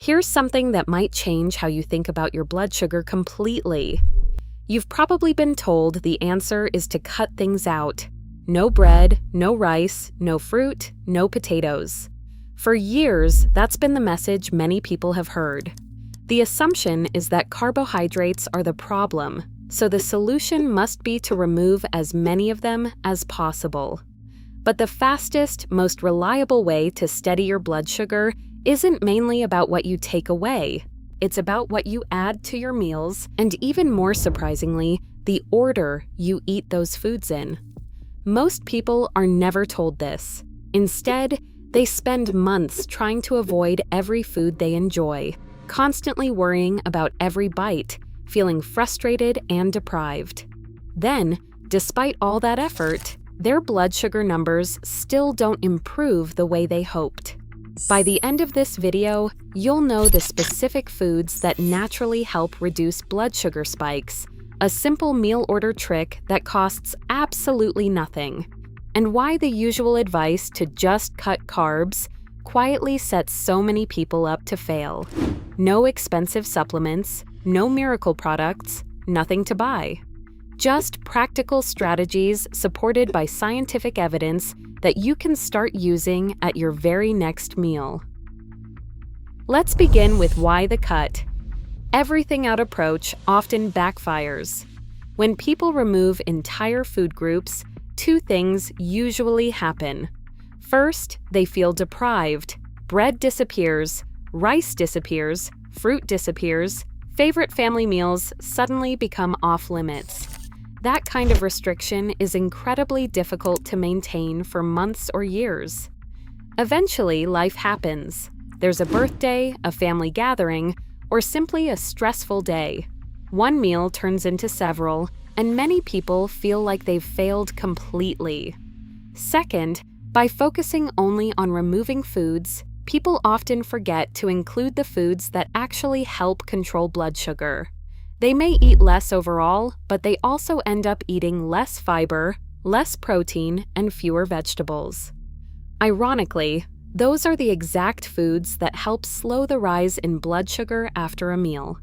Here's something that might change how you think about your blood sugar completely. You've probably been told the answer is to cut things out. No bread, no rice, no fruit, no potatoes. For years, that's been the message many people have heard. The assumption is that carbohydrates are the problem, so the solution must be to remove as many of them as possible. But the fastest, most reliable way to steady your blood sugar isn't mainly about what you take away. It's about what you add to your meals, and even more surprisingly, the order you eat those foods in. Most people are never told this. Instead, they spend months trying to avoid every food they enjoy, constantly worrying about every bite, feeling frustrated and deprived. Then, despite all that effort, their blood sugar numbers still don't improve the way they hoped. By the end of this video, you'll know the specific foods that naturally help reduce blood sugar spikes, a simple meal order trick that costs absolutely nothing, and why the usual advice to just cut carbs quietly sets so many people up to fail. No expensive supplements, no miracle products, nothing to buy. Just practical strategies supported by scientific evidence that you can start using at your very next meal. Let's begin with why the cut. Everything out approach often backfires. When people remove entire food groups, two things usually happen. First, they feel deprived. Bread disappears, rice disappears, fruit disappears, favorite family meals suddenly become off-limits. That kind of restriction is incredibly difficult to maintain for months or years. Eventually, life happens. There's a birthday, a family gathering, or simply a stressful day. One meal turns into several, and many people feel like they've failed completely. Second, by focusing only on removing foods, people often forget to include the foods that actually help control blood sugar. They may eat less overall, but they also end up eating less fiber, less protein, and fewer vegetables. Ironically, those are the exact foods that help slow the rise in blood sugar after a meal.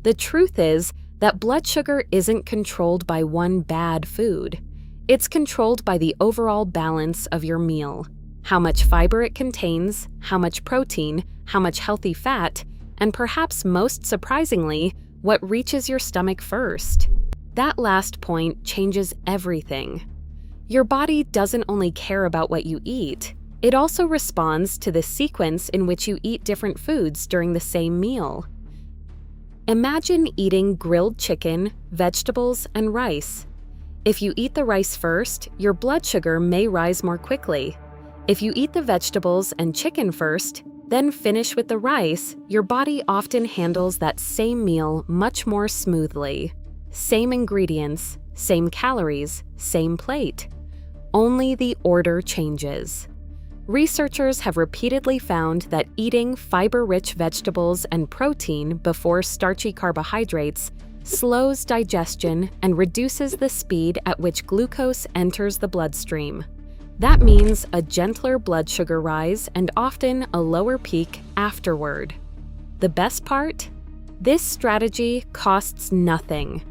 The truth is that blood sugar isn't controlled by one bad food. It's controlled by the overall balance of your meal. How much fiber it contains, how much protein, how much healthy fat, and perhaps most surprisingly, what reaches your stomach first. That last point changes everything. Your body doesn't only care about what you eat, it also responds to the sequence in which you eat different foods during the same meal. Imagine eating grilled chicken, vegetables, and rice. If you eat the rice first, your blood sugar may rise more quickly. If you eat the vegetables and chicken first, then finish with the rice, your body often handles that same meal much more smoothly. Same ingredients, same calories, same plate. Only the order changes. Researchers have repeatedly found that eating fiber-rich vegetables and protein before starchy carbohydrates slows digestion and reduces the speed at which glucose enters the bloodstream. That means a gentler blood sugar rise and often a lower peak afterward. The best part? This strategy costs nothing.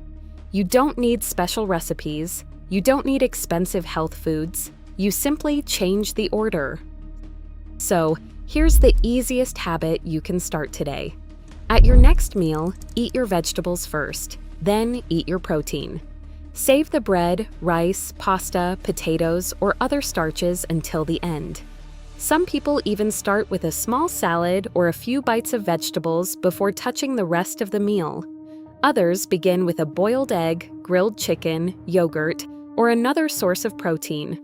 You don't need special recipes, you don't need expensive health foods, you simply change the order. So, here's the easiest habit you can start today. At your next meal, eat your vegetables first, then eat your protein. Save the bread, rice, pasta, potatoes, or other starches until the end. Some people even start with a small salad or a few bites of vegetables before touching the rest of the meal. Others begin with a boiled egg, grilled chicken, yogurt, or another source of protein.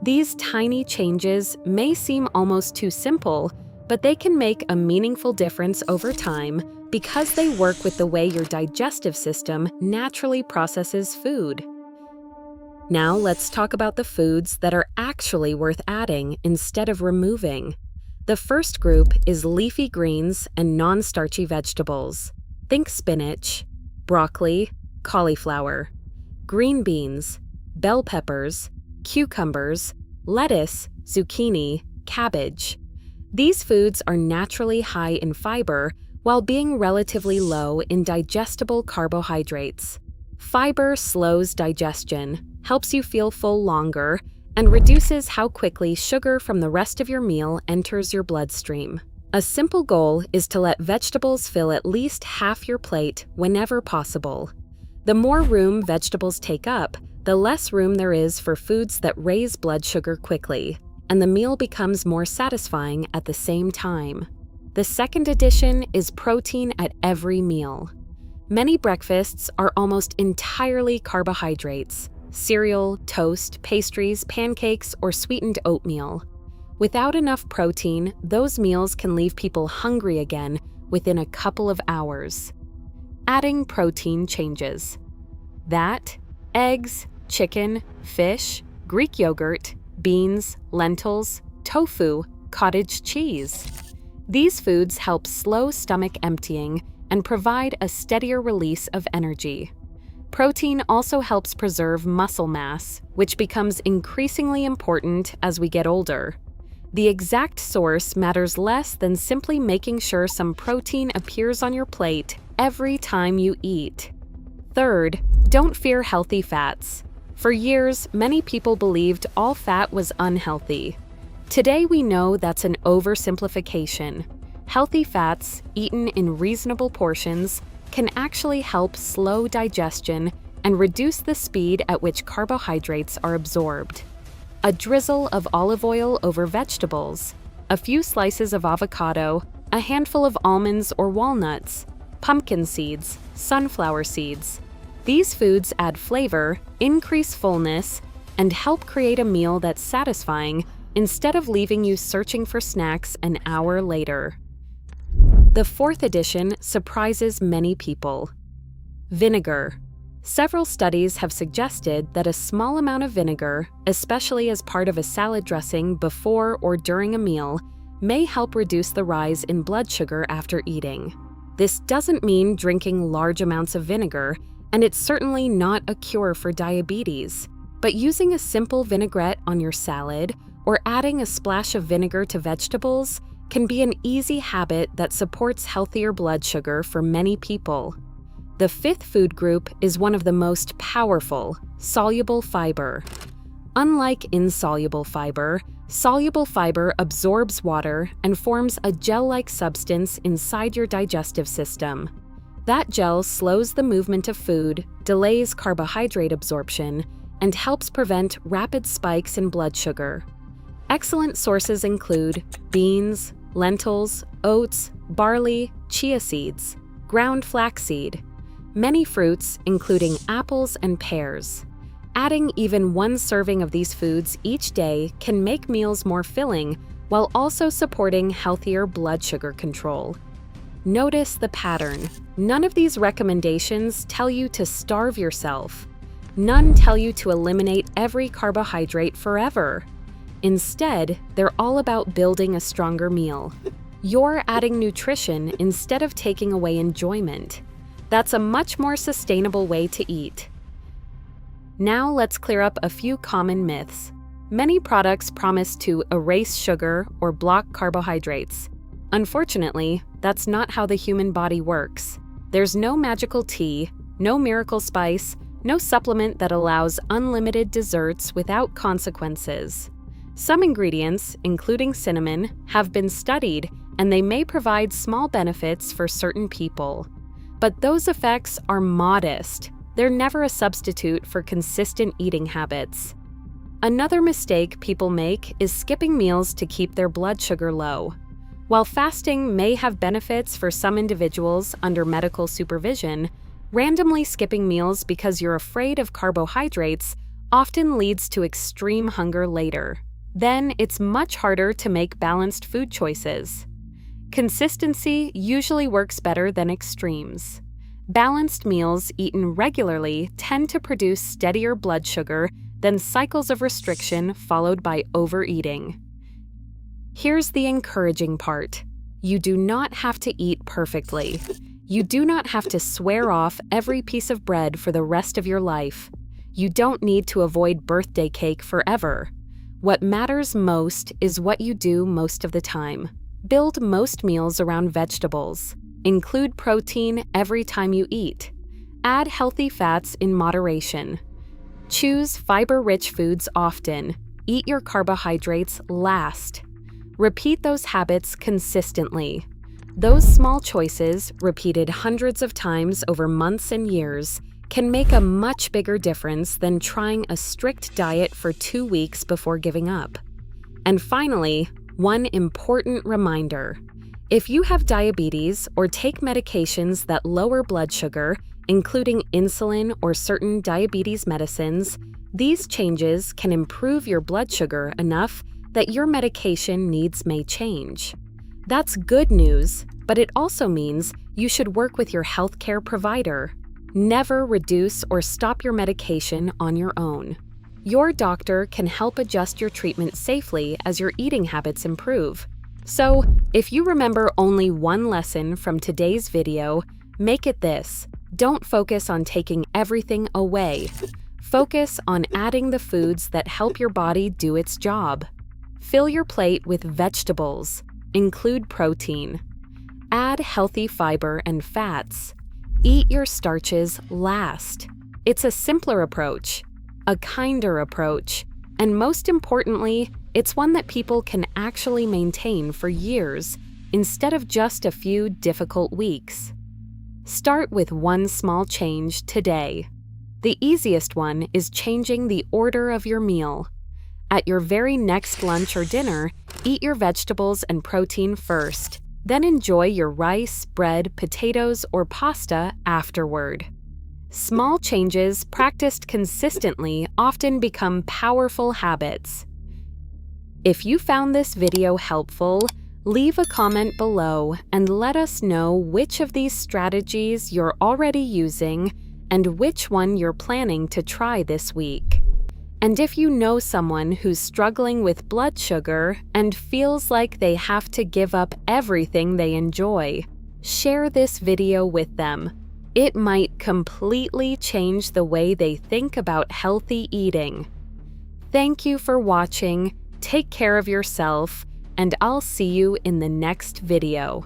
These tiny changes may seem almost too simple, but they can make a meaningful difference over time because they work with the way your digestive system naturally processes food. Now let's talk about the foods that are actually worth adding instead of removing. The first group is leafy greens and non-starchy vegetables. Think spinach, broccoli, cauliflower, green beans, bell peppers, cucumbers, lettuce, zucchini, cabbage. These foods are naturally high in fiber while being relatively low in digestible carbohydrates. Fiber slows digestion, helps you feel full longer, and reduces how quickly sugar from the rest of your meal enters your bloodstream. A simple goal is to let vegetables fill at least half your plate whenever possible. The more room vegetables take up, the less room there is for foods that raise blood sugar quickly, and the meal becomes more satisfying at the same time. The second addition is protein at every meal. Many breakfasts are almost entirely carbohydrates: cereal, toast, pastries, pancakes, or sweetened oatmeal. Without enough protein, those meals can leave people hungry again within a couple of hours. Adding protein changes. That, eggs, chicken, fish, Greek yogurt, beans, lentils, tofu, cottage cheese. These foods help slow stomach emptying and provide a steadier release of energy. Protein also helps preserve muscle mass, which becomes increasingly important as we get older. The exact source matters less than simply making sure some protein appears on your plate every time you eat. Third, don't fear healthy fats. For years, many people believed all fat was unhealthy. Today we know that's an oversimplification. Healthy fats, eaten in reasonable portions, can actually help slow digestion and reduce the speed at which carbohydrates are absorbed. A drizzle of olive oil over vegetables, a few slices of avocado, a handful of almonds or walnuts, pumpkin seeds, sunflower seeds. These foods add flavor, increase fullness, and help create a meal that's satisfying instead of leaving you searching for snacks an hour later. The fourth addition surprises many people. Vinegar. Several studies have suggested that a small amount of vinegar, especially as part of a salad dressing before or during a meal, may help reduce the rise in blood sugar after eating. This doesn't mean drinking large amounts of vinegar, and it's certainly not a cure for diabetes. But using a simple vinaigrette on your salad or adding a splash of vinegar to vegetables can be an easy habit that supports healthier blood sugar for many people. The fifth food group is one of the most powerful: soluble fiber. Unlike insoluble fiber, soluble fiber absorbs water and forms a gel-like substance inside your digestive system. That gel slows the movement of food, delays carbohydrate absorption, and helps prevent rapid spikes in blood sugar. Excellent sources include beans, lentils, oats, barley, chia seeds, ground flaxseed, many fruits, including apples and pears. Adding even one serving of these foods each day can make meals more filling while also supporting healthier blood sugar control. Notice the pattern. None of these recommendations tell you to starve yourself. None tell you to eliminate every carbohydrate forever. Instead, they're all about building a stronger meal. You're adding nutrition instead of taking away enjoyment. That's a much more sustainable way to eat. Now let's clear up a few common myths. Many products promise to erase sugar or block carbohydrates. Unfortunately, that's not how the human body works. There's no magical tea, no miracle spice, no supplement that allows unlimited desserts without consequences. Some ingredients, including cinnamon, have been studied, and they may provide small benefits for certain people. But those effects are modest. They're never a substitute for consistent eating habits. Another mistake people make is skipping meals to keep their blood sugar low. While fasting may have benefits for some individuals under medical supervision, randomly skipping meals because you're afraid of carbohydrates often leads to extreme hunger later. Then it's much harder to make balanced food choices. Consistency usually works better than extremes. Balanced meals eaten regularly tend to produce steadier blood sugar than cycles of restriction followed by overeating. Here's the encouraging part. You do not have to eat perfectly. You do not have to swear off every piece of bread for the rest of your life. You don't need to avoid birthday cake forever. What matters most is what you do most of the time. Build most meals around vegetables. Include protein every time you eat. Add healthy fats in moderation. Choose fiber-rich foods often. Eat your carbohydrates last. Repeat those habits consistently. Those small choices, repeated hundreds of times over months and years, can make a much bigger difference than trying a strict diet for 2 weeks before giving up. And finally, one important reminder. If you have diabetes or take medications that lower blood sugar, including insulin or certain diabetes medicines, these changes can improve your blood sugar enough that your medication needs may change. That's good news, but it also means you should work with your healthcare provider. Never reduce or stop your medication on your own. Your doctor can help adjust your treatment safely as your eating habits improve. So, if you remember only one lesson from today's video, make it this. Don't focus on taking everything away. Focus on adding the foods that help your body do its job. Fill your plate with vegetables. Include protein. Add healthy fiber and fats. Eat your starches last. It's a simpler approach, a kinder approach, and most importantly, it's one that people can actually maintain for years instead of just a few difficult weeks. Start with one small change today. The easiest one is changing the order of your meal. At your very next lunch or dinner, eat your vegetables and protein first, then enjoy your rice, bread, potatoes, or pasta afterward. Small changes practiced consistently often become powerful habits. If you found this video helpful, leave a comment below and let us know which of these strategies you're already using and which one you're planning to try this week. And if you know someone who's struggling with blood sugar and feels like they have to give up everything they enjoy, share this video with them. It might completely change the way they think about healthy eating. Thank you for watching, take care of yourself, and I'll see you in the next video.